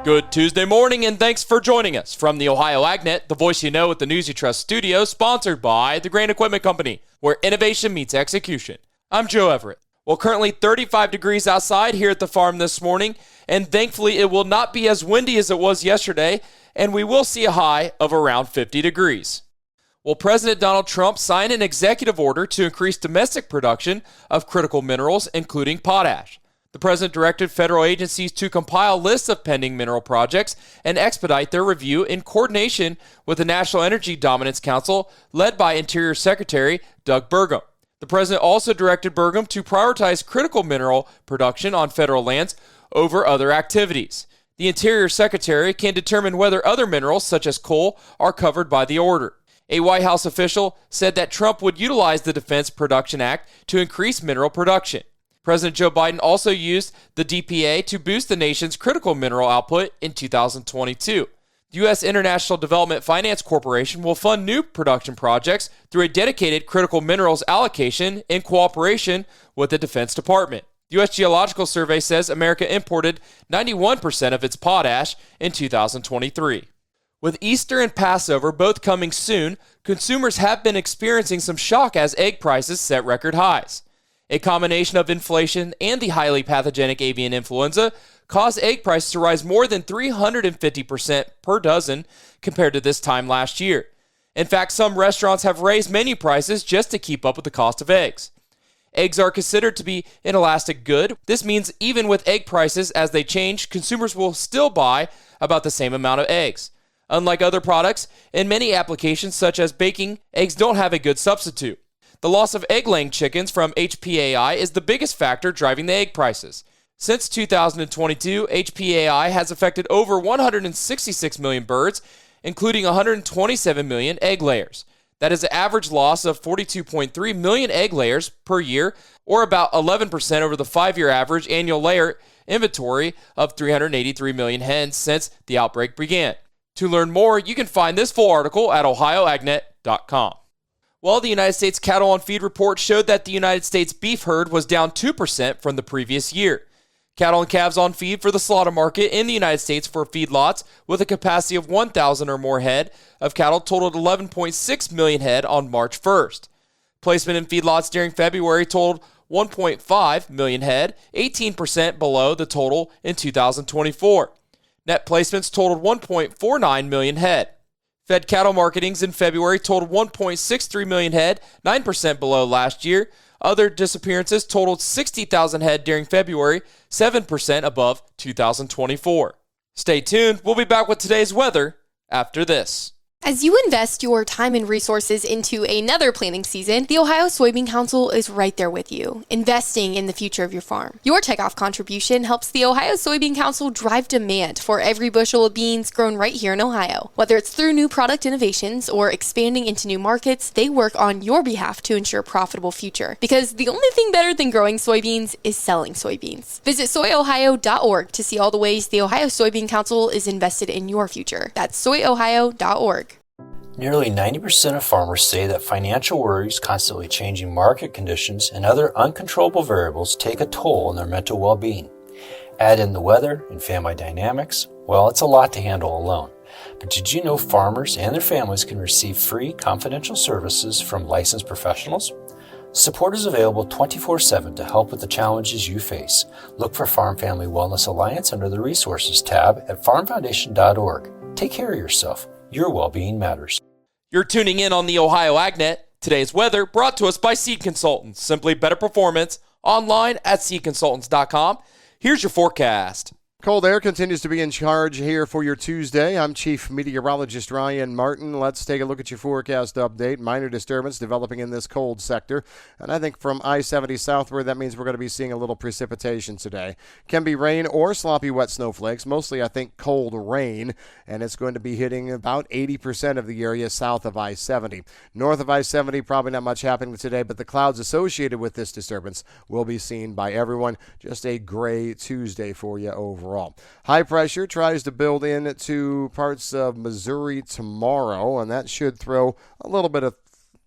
Good Tuesday morning, and thanks for joining us from the Ohio AgNet, the voice you know with the News You Trust studio, sponsored by the Grain Equipment Company, where innovation meets execution. I'm Joe Everett. Well, currently 35 degrees outside here at the farm this morning, and thankfully it will not be as windy as it was yesterday, and we will see a high of around 50 degrees. Well, President Donald Trump signed an executive order to increase domestic production of critical minerals, including potash. The president directed federal agencies to compile lists of pending mineral projects and expedite their review in coordination with the National Energy Dominance Council, led by Interior Secretary Doug Burgum. The president also directed Burgum to prioritize critical mineral production on federal lands over other activities. The Interior Secretary can determine whether other minerals, such as coal, are covered by the order. A White House official said that Trump would utilize the Defense Production Act to increase mineral production. President Joe Biden also used the DPA to boost the nation's critical mineral output in 2022. The U.S. International Development Finance Corporation will fund new production projects through a dedicated critical minerals allocation in cooperation with the Defense Department. The U.S. Geological Survey says America imported 91% of its potash in 2023. With Easter and Passover both coming soon, consumers have been experiencing some shock as egg prices set record highs. A combination of inflation and the highly pathogenic avian influenza caused egg prices to rise more than 350% per dozen compared to this time last year. In fact, some restaurants have raised menu prices just to keep up with the cost of eggs. Eggs are considered to be an elastic good. This means even with egg prices as they change, consumers will still buy about the same amount of eggs. Unlike other products, in many applications such as baking, eggs don't have a good substitute. The loss of egg-laying chickens from HPAI is the biggest factor driving the egg prices. Since 2022, HPAI has affected over 166 million birds, including 127 million egg layers. That is an average loss of 42.3 million egg layers per year, or about 11% over the 5-year average annual layer inventory of 383 million hens since the outbreak began. To learn more, you can find this full article at ohioagnet.com. Well, the United States Cattle on Feed report showed that the United States beef herd was down 2% from the previous year. Cattle and calves on feed for the slaughter market in the United States for feedlots with a capacity of 1,000 or more head of cattle totaled 11.6 million head on March 1st. Placement in feedlots during February totaled 1.5 million head, 18% below the total in 2024. Net placements totaled 1.49 million head. Fed cattle marketings in February totaled 1.63 million head, 9% below last year. Other disappearances totaled 60,000 head during February, 7% above 2024. Stay tuned. We'll be back with today's weather after this. As you invest your time and resources into another planting season, the Ohio Soybean Council is right there with you, investing in the future of your farm. Your takeoff contribution helps the Ohio Soybean Council drive demand for every bushel of beans grown right here in Ohio. Whether it's through new product innovations or expanding into new markets, they work on your behalf to ensure a profitable future. Because the only thing better than growing soybeans is selling soybeans. Visit soyohio.org to see all the ways the Ohio Soybean Council is invested in your future. That's soyohio.org. Nearly 90% of farmers say that financial worries, constantly changing market conditions, and other uncontrollable variables take a toll on their mental well-being. Add in the weather and family dynamics, well, it's a lot to handle alone. But did you know farmers and their families can receive free confidential services from licensed professionals? Support is available 24/7 to help with the challenges you face. Look for Farm Family Wellness Alliance under the Resources tab at farmfoundation.org. Take care of yourself. Your well-being matters. You're tuning in on the Ohio AgNet. Today's weather brought to us by Seed Consultants. Simply better performance. Online at seedconsultants.com. Here's your forecast. Cold air continues to be in charge here for your Tuesday. I'm Chief Meteorologist Ryan Martin. Let's take a look at your forecast update. Minor disturbance developing in this cold sector. And I think from I-70 southward, that means we're going to be seeing a little precipitation today. Can be rain or sloppy wet snowflakes. Mostly, I think, cold rain. And it's going to be hitting about 80% of the area south of I-70. North of I-70, probably not much happening today, but the clouds associated with this disturbance will be seen by everyone. Just a gray Tuesday for you overall. High pressure tries to build into parts of Missouri tomorrow, and that should throw a little bit of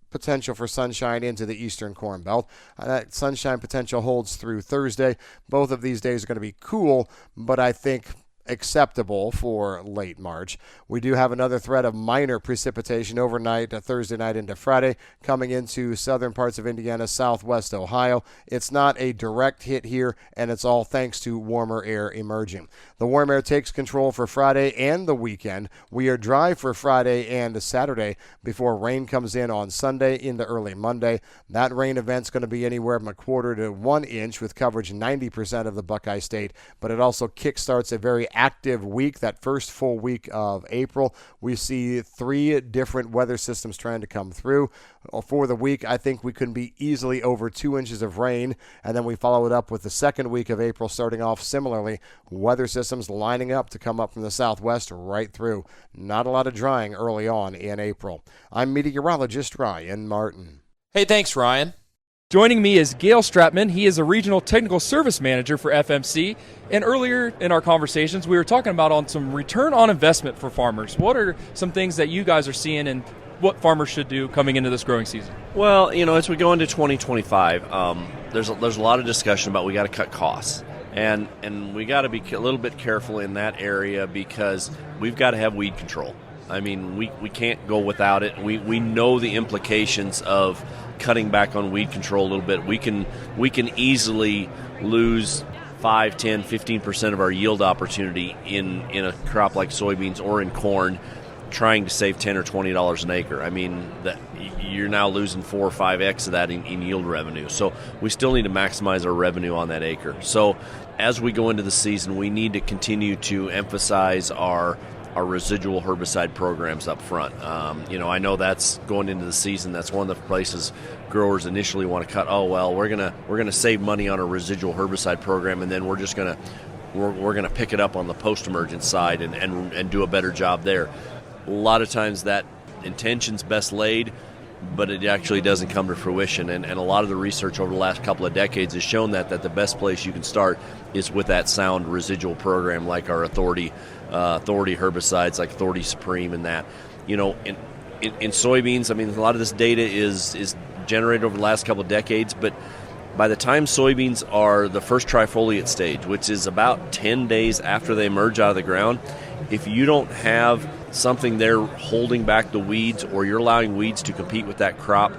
potential for sunshine into the eastern Corn Belt. That sunshine potential holds through Thursday. Both of these days are going to be cool, but I think acceptable for late March. We do have another threat of minor precipitation overnight, Thursday night into Friday, coming into southern parts of Indiana, southwest Ohio. It's not a direct hit here, and it's all thanks to warmer air emerging. The warm air takes control for Friday and the weekend. We are dry for Friday and Saturday before rain comes in on Sunday into early Monday. That rain event's going to be anywhere from a quarter to 1 inch with coverage 90% of the Buckeye State, but it also kickstarts a very active week. That first full week of April, we see 3 different weather systems trying to come through. For the week, I think we could be easily over 2 inches of rain, and then we follow it up with the second week of April starting off similarly. Weather systems lining up to come up from the southwest right through. Not a lot of drying early on in April. I'm meteorologist Ryan Martin. Hey, thanks, Ryan. Joining me is Gail Stratman. He is a Regional Technical Service Manager for FMC. And earlier in our conversations, we were talking about on some return on investment for farmers. What are some things that you guys are seeing and what farmers should do coming into this growing season? Well, as we go into 2025, there's a lot of discussion about we got to cut costs. And we got to be a little bit careful in that area because we've got to have weed control. I mean, we can't go without it. We know the implications of cutting back on weed control a little bit. We can easily lose 5, 10, 15% of our yield opportunity in a crop like soybeans or in corn, trying to save $10 or $20 an acre. I mean, that you're now losing 4 or 5x of that in yield revenue. So we still need to maximize our revenue on that acre. So as we go into the season, we need to continue to emphasize our residual herbicide programs up front. I know that's going into the season. That's one of the places growers initially want to cut. Oh well, we're gonna save money on a residual herbicide program, and then we're gonna pick it up on the post-emergent side and do a better job there. A lot of times that intention's best laid, but it actually doesn't come to fruition. And a lot of the research over the last couple of decades has shown that the best place you can start is with that sound residual program like our Authority herbicides, like Authority Supreme and that. In soybeans, I mean, a lot of this data is generated over the last couple of decades, but by the time soybeans are the first trifoliate stage, which is about 10 days after they emerge out of the ground, if you don't have something there holding back the weeds or you're allowing weeds to compete with that crop,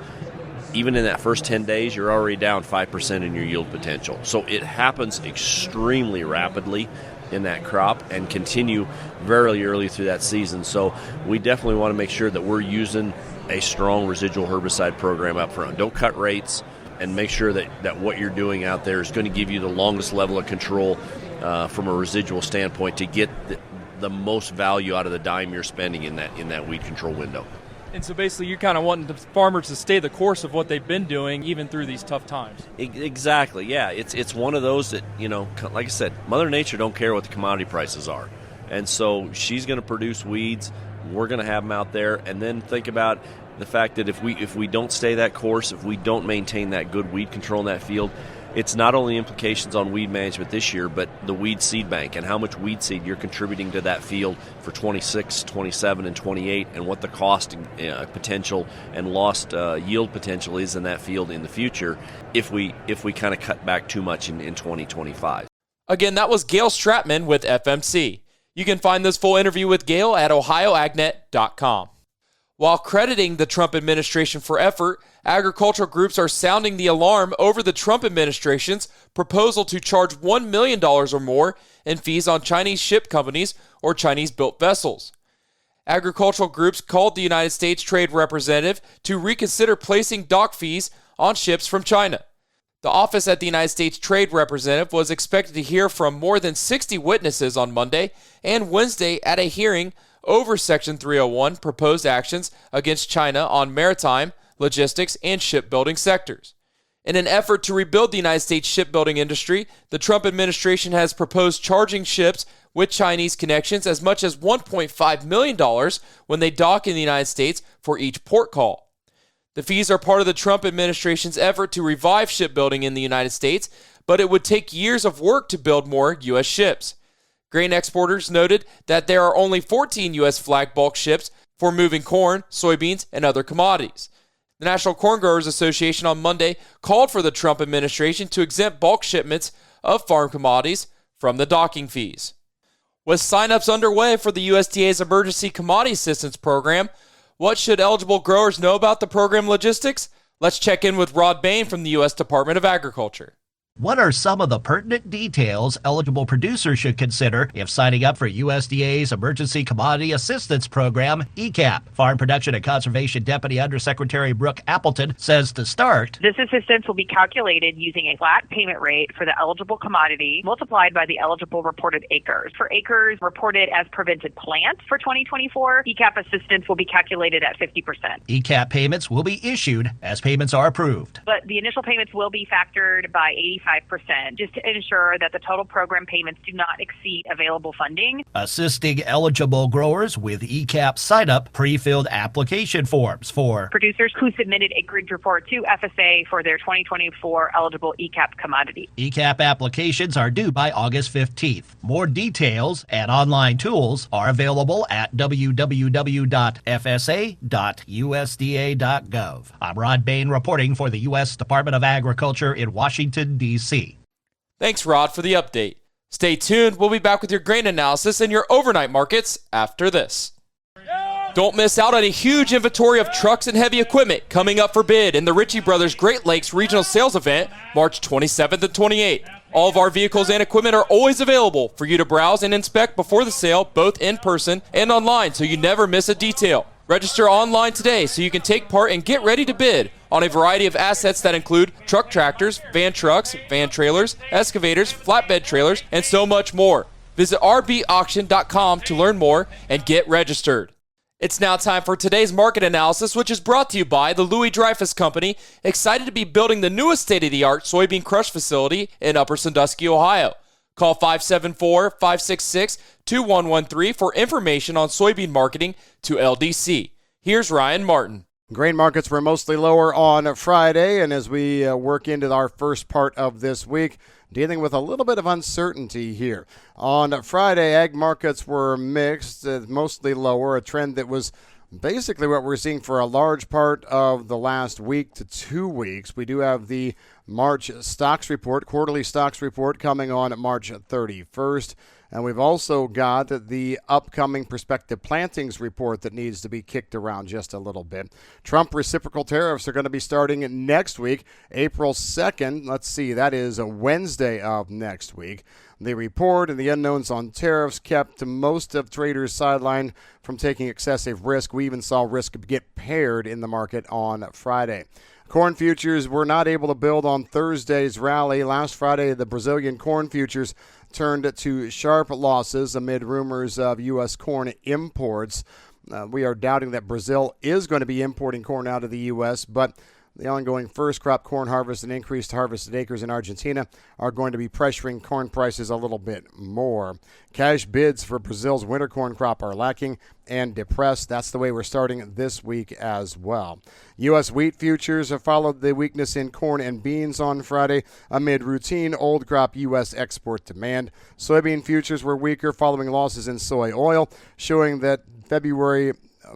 even in that first 10 days, you're already down 5% in your yield potential. So it happens extremely rapidly in that crop and continue very early through that season. So we definitely want to make sure that we're using a strong residual herbicide program up front. Don't cut rates, and make sure that what you're doing out there is going to give you the longest level of control from a residual standpoint to get the most value out of the dime you're spending in that weed control window. And so basically you're kind of wanting the farmers to stay the course of what they've been doing even through these tough times. Exactly, yeah. It's one of those that, like I said, Mother Nature don't care what the commodity prices are. And so she's going to produce weeds. We're going to have them out there. And then think about the fact that if we don't stay that course, if we don't maintain that good weed control in that field, it's not only implications on weed management this year, but the weed seed bank and how much weed seed you're contributing to that field for 26, 27, and 28, and what the cost potential and lost yield potential is in that field in the future if we kind of cut back too much in 2025. Again, that was Gail Stratman with FMC. You can find this full interview with Gail at ohioagnet.com. While crediting the Trump administration for effort, agricultural groups are sounding the alarm over the Trump administration's proposal to charge $1 million or more in fees on Chinese ship companies or Chinese-built vessels. Agricultural groups called the United States Trade Representative to reconsider placing dock fees on ships from China. The office at the United States Trade Representative was expected to hear from more than 60 witnesses on Monday and Wednesday at a hearing over Section 301 proposed actions against China on maritime, logistics, and shipbuilding sectors. In an effort to rebuild the United States shipbuilding industry, the Trump administration has proposed charging ships with Chinese connections as much as $1.5 million when they dock in the United States for each port call. The fees are part of the Trump administration's effort to revive shipbuilding in the United States, but it would take years of work to build more U.S. ships. Grain exporters noted that there are only 14 U.S. flag bulk ships for moving corn, soybeans, and other commodities. The National Corn Growers Association on Monday called for the Trump administration to exempt bulk shipments of farm commodities from the docking fees. With signups underway for the USDA's Emergency Commodity Assistance Program, what should eligible growers know about the program logistics? Let's check in with Rod Bain from the U.S. Department of Agriculture. What are some of the pertinent details eligible producers should consider if signing up for USDA's Emergency Commodity Assistance Program, ECAP? Farm Production and Conservation Deputy Undersecretary Brooke Appleton says to start, this assistance will be calculated using a flat payment rate for the eligible commodity multiplied by the eligible reported acres. For acres reported as prevented plants for 2024, ECAP assistance will be calculated at 50%. ECAP payments will be issued as payments are approved. But the initial payments will be factored by 85%, just to ensure that the total program payments do not exceed available funding. Assisting eligible growers with ECAP sign-up pre-filled application forms for producers who submitted acreage report to FSA for their 2024 eligible ECAP commodity. ECAP applications are due by August 15th. More details and online tools are available at www.fsa.usda.gov. I'm Rod Bain reporting for the U.S. Department of Agriculture in Washington, D.C. Thanks, Rod, for the update. Stay tuned. We'll be back with your grain analysis and your overnight markets after this. Don't miss out on a huge inventory of trucks and heavy equipment coming up for bid in the Ritchie Brothers Great Lakes Regional Sales Event, March 27th and 28th. All of our vehicles and equipment are always available for you to browse and inspect before the sale, both in person and online, so you never miss a detail. Register online today so you can take part and get ready to bid on a variety of assets that include truck tractors, van trucks, van trailers, excavators, flatbed trailers, and so much more. Visit rbauction.com to learn more and get registered. It's now time for today's market analysis, which is brought to you by the Louis Dreyfus Company, excited to be building the newest state-of-the-art soybean crush facility in Upper Sandusky, Ohio. Call 574-566-2113 for information on soybean marketing to LDC. Here's Ryan Martin. Grain markets were mostly lower on Friday, and as we work into our first part of this week, dealing with a little bit of uncertainty here. On Friday, ag markets were mixed, mostly lower, a trend that was basically what we're seeing for a large part of the last week to 2 weeks. We do have the March stocks report, quarterly stocks report coming on March 31st. And we've also got the upcoming prospective plantings report that needs to be kicked around just a little bit. Trump reciprocal tariffs are going to be starting next week, April 2nd. Let's see, that is a Wednesday of next week. The report and the unknowns on tariffs kept most of traders sidelined from taking excessive risk. We even saw risk get paired in the market on Friday. Corn futures were not able to build on Thursday's rally. Last Friday, the Brazilian corn futures turned to sharp losses amid rumors of U.S. corn imports. We are doubting that Brazil is going to be importing corn out of the U.S., but the ongoing first crop corn harvest and increased harvested acres in Argentina are going to be pressuring corn prices a little bit more. Cash bids for Brazil's winter corn crop are lacking and depressed. That's the way we're starting this week as well. U.S. wheat futures have followed the weakness in corn and beans on Friday amid routine old crop U.S. export demand. Soybean futures were weaker following losses in soy oil, showing that February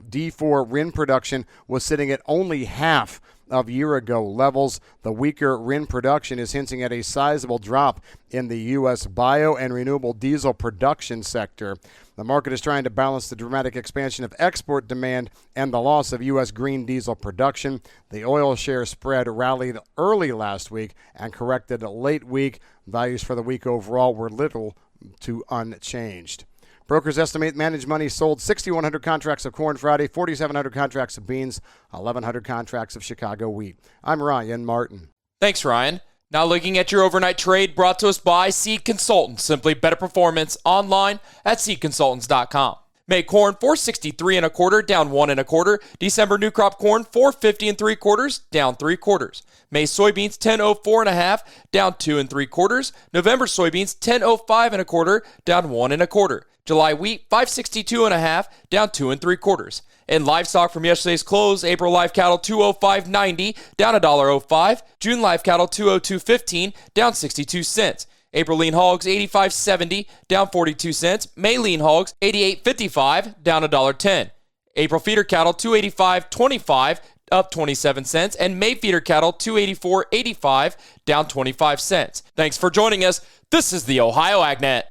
D4 RIN production was sitting at only half of year-ago levels. The weaker RIN production is hinting at a sizable drop in the U.S. bio and renewable diesel production sector. The market is trying to balance the dramatic expansion of export demand and the loss of U.S. green diesel production. The oil share spread rallied early last week and corrected late week. Values for the week overall were little to unchanged. Brokers estimate Managed Money sold 6,100 contracts of corn Friday, 4,700 contracts of beans, 1,100 contracts of Chicago wheat. I'm Ryan Martin. Thanks, Ryan. Now looking at your overnight trade brought to us by Seed Consultants. Simply better performance online at seedconsultants.com. May corn 463 1/4, down 1 1/4. December new crop corn 450 3/4, down 3/4. May soybeans 1004 1/2, down 2 3/4. November soybeans 1005 1/4, down 1 1/4. July wheat 562 1/2, down 2 3/4. In livestock from yesterday's close, April live cattle 205.90, down $1.05. June live cattle 202.15, down 62 cents. April lean hogs 85.70, down 42 cents. May lean hogs 88.55, down $1.10. April feeder cattle 285.25, up 27 cents, and May feeder cattle 284.85, down 25 cents. Thanks for joining us. This is the Ohio AgNet.